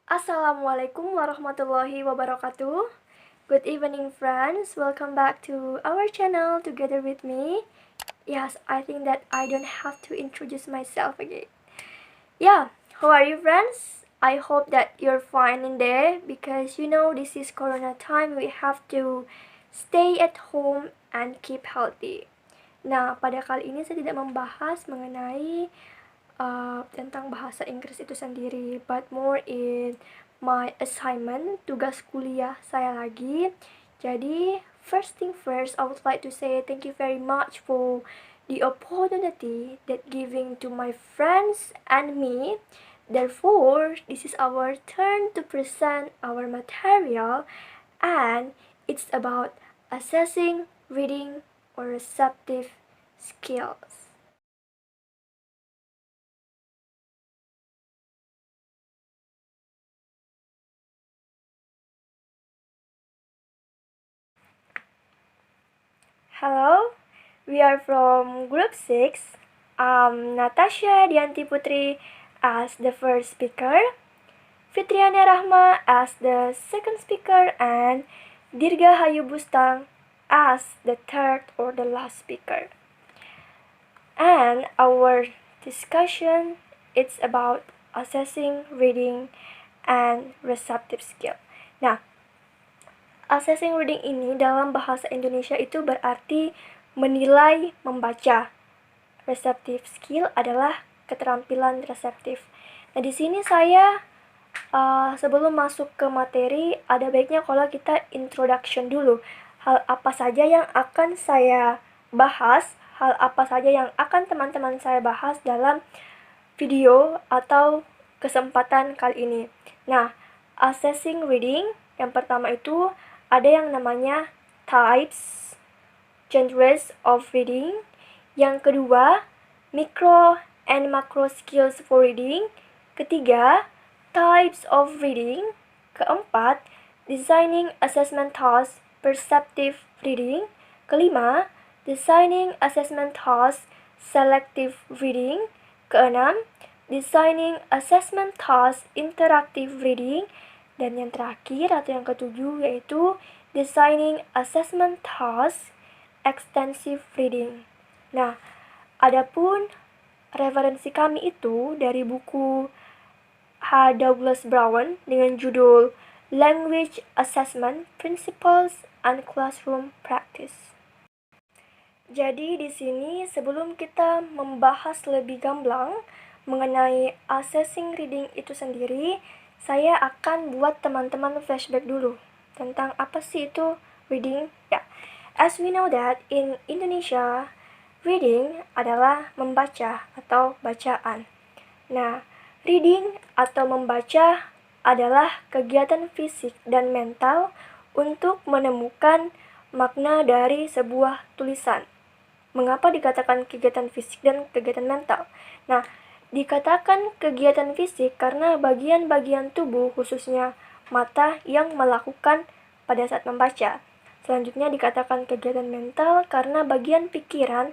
Assalamualaikum warahmatullahi wabarakatuh. Good evening, friends. Welcome back to our channel together with me. Yes, I think that I don't have to introduce myself again. Yeah, how are you, friends? I hope that you're fine in there because this is Corona time. We have to stay at home and keep healthy. Nah, pada kali ini saya tidak membahas mengenai tentang bahasa Inggris itu sendiri, but more in my assignment, tugas kuliah saya lagi. Jadi, first thing first, I would like to say thank you very much for the opportunity that giving to my friends and me. Therefore, this is our turn to present our material, and it's about assessing reading or receptive skills. Hello, we are from Group 6. Natasha Dianti Putri as the first speaker, Fitriana Rahma as the second speaker, and Dirga Hayu Bustang as the third or the last speaker. And our discussion it's about assessing reading and receptive skill. Nah, assessing reading ini dalam bahasa Indonesia itu berarti menilai membaca. Receptive skill adalah keterampilan reseptif. Nah, di sini saya sebelum masuk ke materi, ada baiknya kalau kita introduction dulu. Hal apa saja yang akan saya bahas, hal apa saja yang akan teman-teman saya bahas dalam video atau kesempatan kali ini. Nah, assessing reading, yang pertama itu ada yang namanya types, genres of reading. Yang kedua, micro and macro skills for reading. Ketiga, types of reading. Keempat, designing assessment tasks, perceptive reading. Kelima, designing assessment tasks, selective reading. Keenam, designing assessment tasks, interactive reading. Dan yang terakhir atau yang ketujuh yaitu designing assessment tasks, extensive reading. Nah, adapun referensi kami itu dari buku H. Douglas Brown dengan judul Language Assessment Principles and Classroom Practice. Jadi di sini sebelum kita membahas lebih gamblang mengenai assessing reading itu sendiri, saya akan buat teman-teman flashback dulu tentang apa sih itu reading. Ya, as we know that in Indonesia, reading adalah membaca atau bacaan. Nah, reading atau membaca adalah kegiatan fisik dan mental untuk menemukan makna dari sebuah tulisan. Mengapa dikatakan kegiatan fisik dan kegiatan mental? Nah, dikatakan kegiatan fisik karena bagian-bagian tubuh khususnya mata yang melakukan pada saat membaca. Selanjutnya dikatakan kegiatan mental karena bagian pikiran,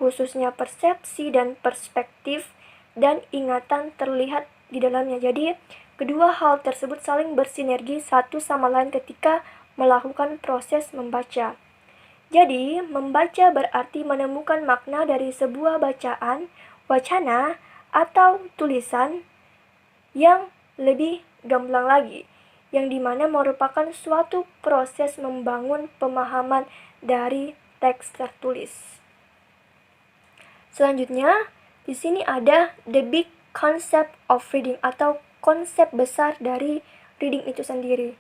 khususnya persepsi dan perspektif dan ingatan terlihat di dalamnya. Jadi, kedua hal tersebut saling bersinergi satu sama lain ketika melakukan proses membaca. Jadi, membaca berarti menemukan makna dari sebuah bacaan, wacana, atau tulisan yang lebih gamblang lagi, yang dimana merupakan suatu proses membangun pemahaman dari teks tertulis. Selanjutnya, di sini ada the big concept of reading atau konsep besar dari reading itu sendiri.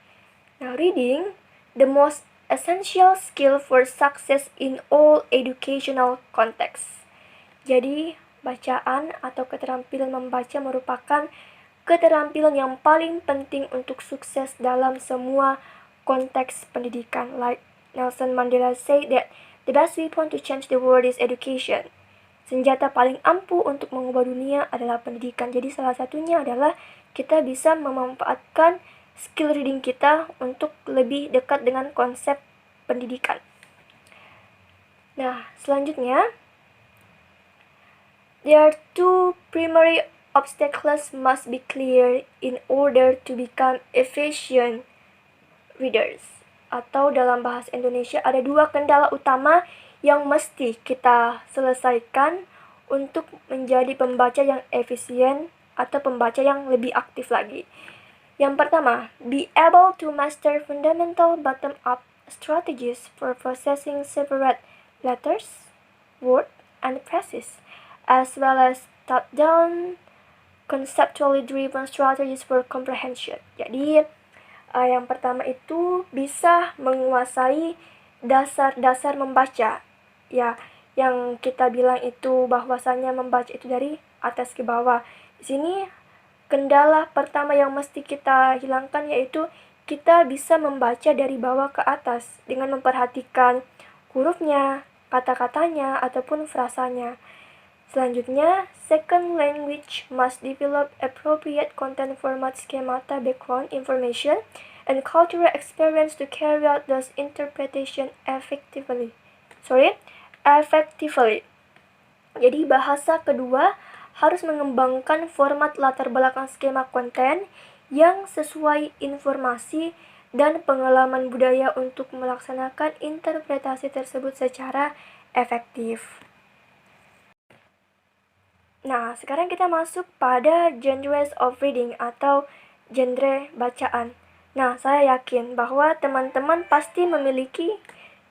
Nah, reading, the most essential skill for success in all educational context. Jadi, bacaan atau keterampilan membaca merupakan keterampilan yang paling penting untuk sukses dalam semua konteks pendidikan. Like Nelson Mandela said that the best weapon to change the world is education. Senjata paling ampuh untuk mengubah dunia adalah pendidikan. Jadi salah satunya adalah kita bisa memanfaatkan skill reading kita untuk lebih dekat dengan konsep pendidikan. Nah, selanjutnya, there are two primary obstacles must be clear in order to become efficient readers. Atau dalam bahasa Indonesia ada 2 kendala utama yang mesti kita selesaikan untuk menjadi pembaca yang efisien atau pembaca yang lebih aktif lagi. Yang pertama, be able to master fundamental bottom-up strategies for processing separate letters, words, and phrases, as well as top-down conceptually driven strategies for comprehension. Jadi, yang pertama itu bisa menguasai dasar-dasar membaca. Ya, yang kita bilang itu bahwasanya membaca itu dari atas ke bawah. Di sini kendala pertama yang mesti kita hilangkan yaitu kita bisa membaca dari bawah ke atas dengan memperhatikan hurufnya, kata-katanya, ataupun frasanya. Selanjutnya, second language must develop appropriate content format, schemata, background information, and cultural experience to carry out those interpretation effectively. Jadi bahasa kedua harus mengembangkan format latar belakang skema konten yang sesuai informasi dan pengalaman budaya untuk melaksanakan interpretasi tersebut secara efektif. Nah, sekarang kita masuk pada genres of reading atau genre bacaan. Nah, saya yakin bahwa teman-teman pasti memiliki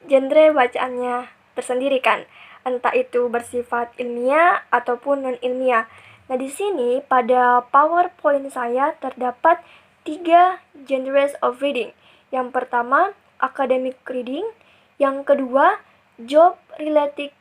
genre bacaannya tersendiri kan? Entah itu bersifat ilmiah ataupun non-ilmiah. Nah, di sini pada PowerPoint saya terdapat 3 genres of reading. Yang pertama, academic reading. Yang kedua, job related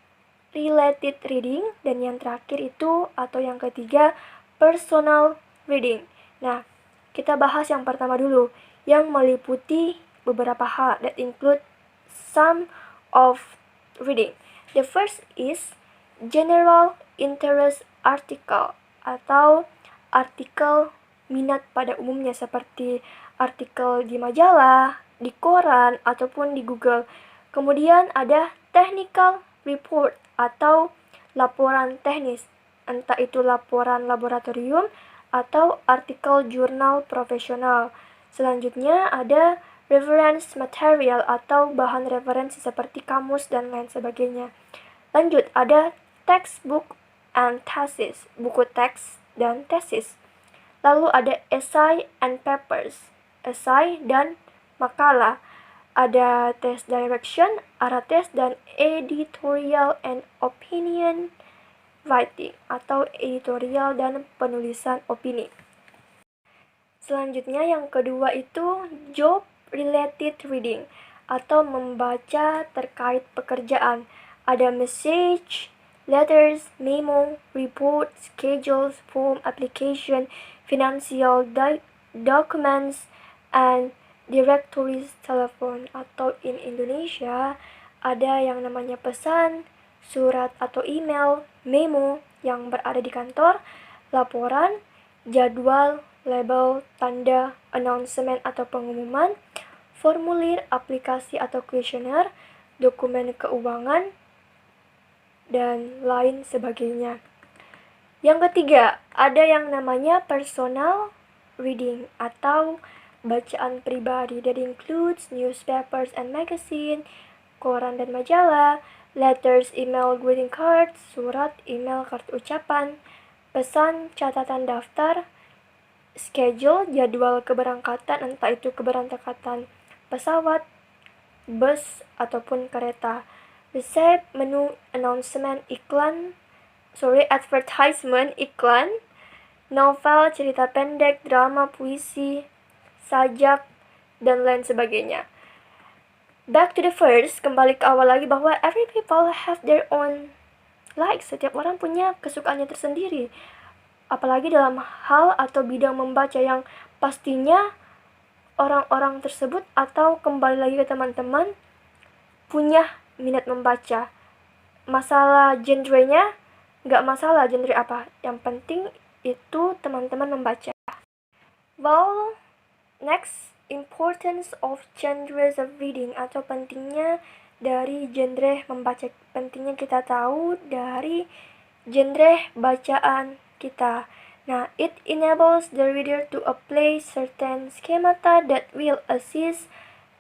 reading, dan yang terakhir itu atau yang ketiga personal reading. Nah, kita bahas yang pertama dulu yang meliputi beberapa hal that include some of reading. The first is general interest article atau artikel minat pada umumnya seperti artikel di majalah, di koran ataupun di Google. Kemudian ada technical report atau laporan teknis, entah itu laporan laboratorium atau artikel jurnal profesional. Selanjutnya ada reference material atau bahan referensi seperti kamus dan lain sebagainya. Lanjut, ada textbook and thesis, buku teks dan tesis. Lalu ada essay and papers, esai dan makalah. Ada test direction, arah tes, dan editorial and opinion writing atau editorial dan penulisan opini. Selanjutnya yang kedua itu job related reading atau membaca terkait pekerjaan. Ada message, letters, memo, report, schedules, form, application, financial documents, and directories telepon. Atau in Indonesia ada yang namanya pesan, surat atau email, memo yang berada di kantor, laporan, jadwal, label, tanda, announcement atau pengumuman, formulir, aplikasi atau kuesioner, dokumen keuangan, dan lain sebagainya. Yang ketiga, ada yang namanya personal reading atau bacaan pribadi that includes newspapers and magazine, koran dan majalah, letters, email, greeting cards, surat, email, kartu ucapan, pesan, catatan daftar, schedule, jadwal keberangkatan, entah itu keberangkatan pesawat, bus, ataupun kereta, resep, menu, announcement, advertisement, iklan, novel, cerita pendek, drama, puisi, sajak, dan lain sebagainya. Back to the first, kembali ke awal lagi bahwa every people have their own likes. Setiap orang punya kesukaannya tersendiri. Apalagi dalam hal atau bidang membaca yang pastinya orang-orang tersebut atau kembali lagi ke teman-teman punya minat membaca. Masalah genrenya, nggak masalah genre apa. Yang penting itu teman-teman membaca. Well, next, importance of genres of reading atau pentingnya dari genre membaca. Pentingnya kita tahu dari genre bacaan kita. Nah, it enables the reader to apply certain schemata that will assist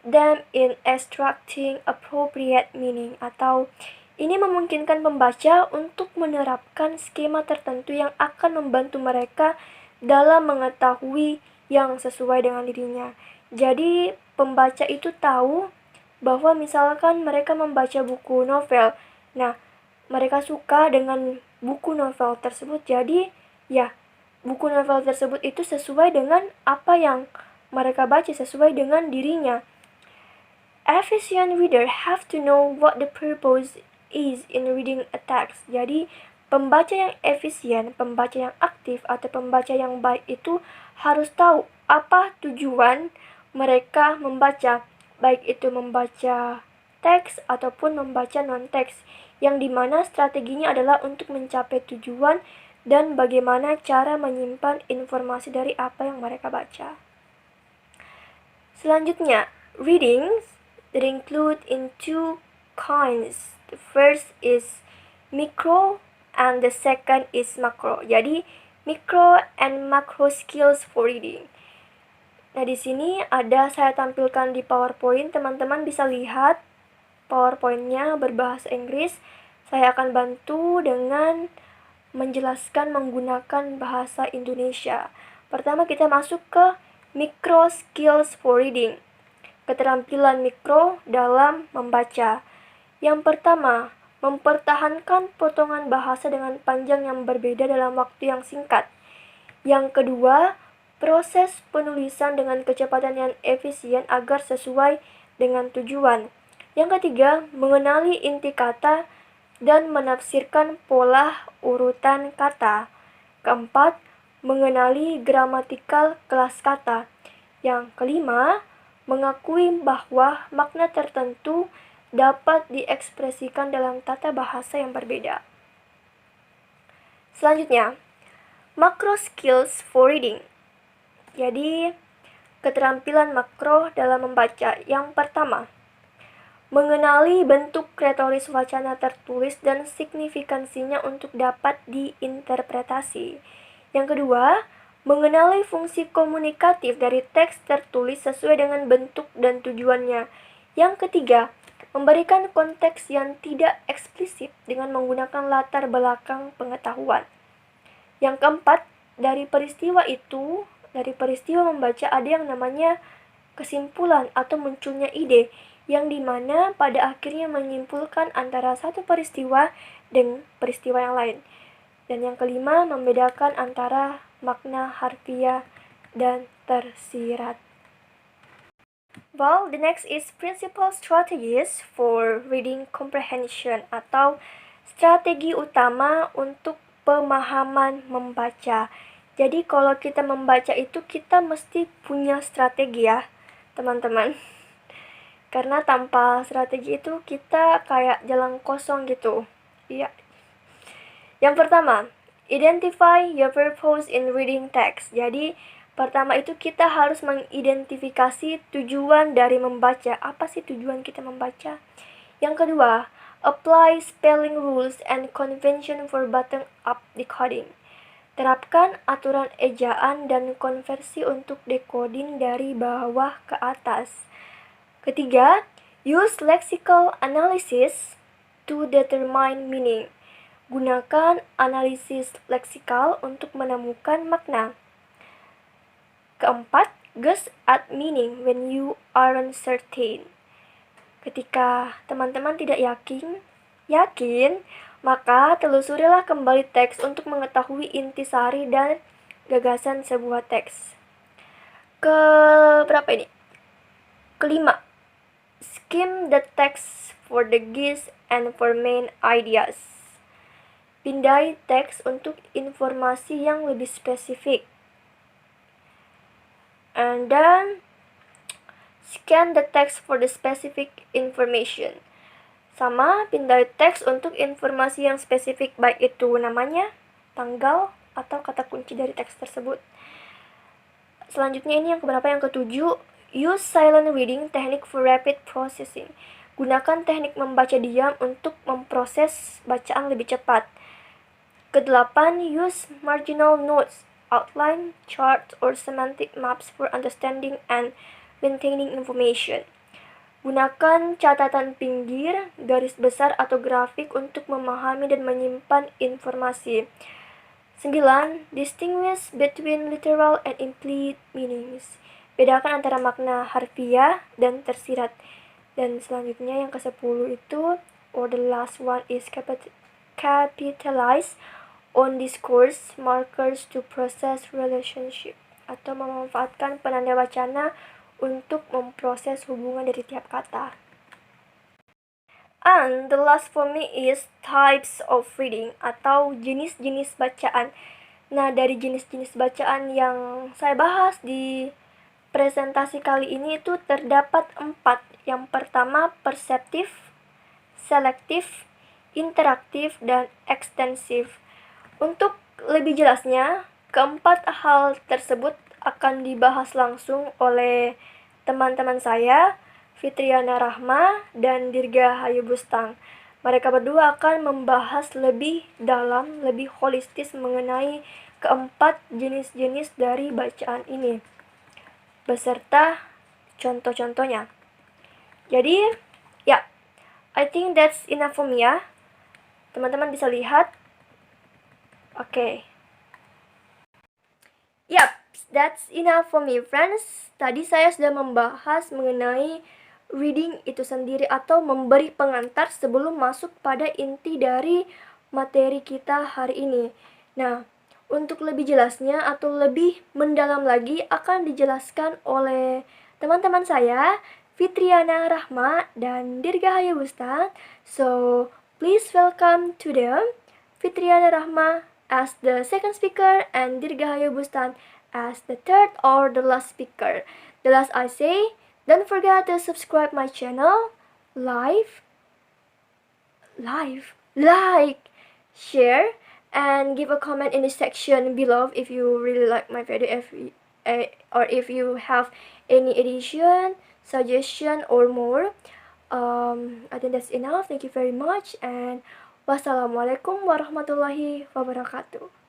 them in extracting appropriate meaning, atau ini memungkinkan pembaca untuk menerapkan skema tertentu yang akan membantu mereka dalam mengetahui yang sesuai dengan dirinya. Jadi, pembaca itu tahu bahwa misalkan mereka membaca buku novel, nah, mereka suka dengan buku novel tersebut, jadi ya, buku novel tersebut itu sesuai dengan apa yang mereka baca, sesuai dengan dirinya. Efficient reader have to know what the purpose is in reading a text. Jadi, pembaca yang efisien, pembaca yang aktif, atau pembaca yang baik itu harus tahu apa tujuan mereka membaca, baik itu membaca teks ataupun membaca non-teks, yang dimana strateginya adalah untuk mencapai tujuan dan bagaimana cara menyimpan informasi dari apa yang mereka baca. Selanjutnya, readings that include in two kinds. The first is micro and the second is macro. Jadi, micro and macro skills for reading. Nah, di sini saya tampilkan di PowerPoint. Teman-teman bisa lihat PowerPoint-nya berbahasa Inggris. Saya akan bantu dengan menjelaskan menggunakan bahasa Indonesia. Pertama, kita masuk ke micro skills for reading. Keterampilan mikro dalam membaca. Yang pertama, mempertahankan potongan bahasa dengan panjang yang berbeda dalam waktu yang singkat. Yang kedua, proses penulisan dengan kecepatan yang efisien agar sesuai dengan tujuan. Yang ketiga, mengenali inti kata dan menafsirkan pola urutan kata. Keempat, mengenali gramatikal kelas kata. Yang kelima, mengakui bahwa makna tertentu dapat diekspresikan dalam tata bahasa yang berbeda. Selanjutnya, macro skills for reading. Jadi, keterampilan makro dalam membaca. Yang pertama, mengenali bentuk retoris wacana tertulis dan signifikansinya untuk dapat diinterpretasi. Yang kedua, mengenali fungsi komunikatif dari teks tertulis sesuai dengan bentuk dan tujuannya. Yang ketiga, memberikan konteks yang tidak eksplisit dengan menggunakan latar belakang pengetahuan. Yang keempat, dari peristiwa membaca ada yang namanya kesimpulan atau munculnya ide, yang dimana pada akhirnya menyimpulkan antara satu peristiwa dengan peristiwa yang lain. Dan yang kelima, membedakan antara makna harfiah dan tersirat. Well, the next is principal strategies for reading comprehension, atau strategi utama untuk pemahaman membaca. Jadi kalau kita membaca itu kita mesti punya strategi ya, teman-teman. Karena tanpa strategi itu kita kayak jalan kosong gitu. Iya. Yang pertama, identify your purpose in reading text. Jadi, pertama itu kita harus mengidentifikasi tujuan dari membaca. Apa sih tujuan kita membaca? Yang kedua, apply spelling rules and convention for bottom-up decoding. Terapkan aturan ejaan dan konversi untuk decoding dari bawah ke atas. Ketiga, use lexical analysis to determine meaning. Gunakan analisis leksikal untuk menemukan makna. Keempat, guess at meaning when you aren't certain. Ketika teman-teman tidak yakin, maka telusurilah kembali teks untuk mengetahui intisari dan gagasan sebuah teks. Kelima, skim the text for the gist and for main ideas. Pindai teks untuk informasi yang lebih spesifik. And then, scan the text for the specific information. Sama, pindai teks untuk informasi yang spesifik, baik itu namanya, tanggal, atau kata kunci dari teks tersebut. Selanjutnya ini yang keberapa? Yang ketujuh, use silent reading technique for rapid processing. Gunakan teknik membaca diam untuk memproses bacaan lebih cepat. Kedelapan, use marginal notes outline, charts, or semantic maps for understanding and maintaining information. Gunakan catatan pinggir, garis besar, atau grafik untuk memahami dan menyimpan informasi. 9. Distinguish between literal and implied meanings. Bedakan antara makna harfiah dan tersirat. Dan selanjutnya yang ke-10 itu, or the last one is capitalize on discourse markers to process relationship, atau memanfaatkan penanda wacana untuk memproses hubungan dari tiap kata. And the last for me is types of reading, atau jenis-jenis bacaan. Nah, dari jenis-jenis bacaan yang saya bahas di presentasi kali ini itu terdapat 4. Yang pertama, perseptif, selektif, interaktif, dan ekstensif. Untuk lebih jelasnya, keempat hal tersebut akan dibahas langsung oleh teman-teman saya, Fitriana Rahma dan Dirga Hayu Bustang. Mereka berdua akan membahas lebih dalam, lebih holistis mengenai keempat jenis-jenis dari bacaan ini, beserta contoh-contohnya. Jadi, ya, I think that's enough for me ya. Teman-teman bisa lihat. Oke. Yap, that's enough for me, friends. Tadi saya sudah membahas mengenai reading itu sendiri atau memberi pengantar sebelum masuk pada inti dari materi kita hari ini. Nah, untuk lebih jelasnya atau lebih mendalam lagi akan dijelaskan oleh teman-teman saya, Fitriana Rahma dan Dirga Hayu Bustang. So, please welcome to them, Fitriana Rahma as the second speaker and Dirga Hayu Bustang as the third or the last speaker. The last I say, don't forget to subscribe my channel, like, share, and give a comment in the section below if you really like my video, or if you have any addition, suggestion, or more. I think that's enough. Thank you very much, and wassalamualaikum warahmatullahi wabarakatuh.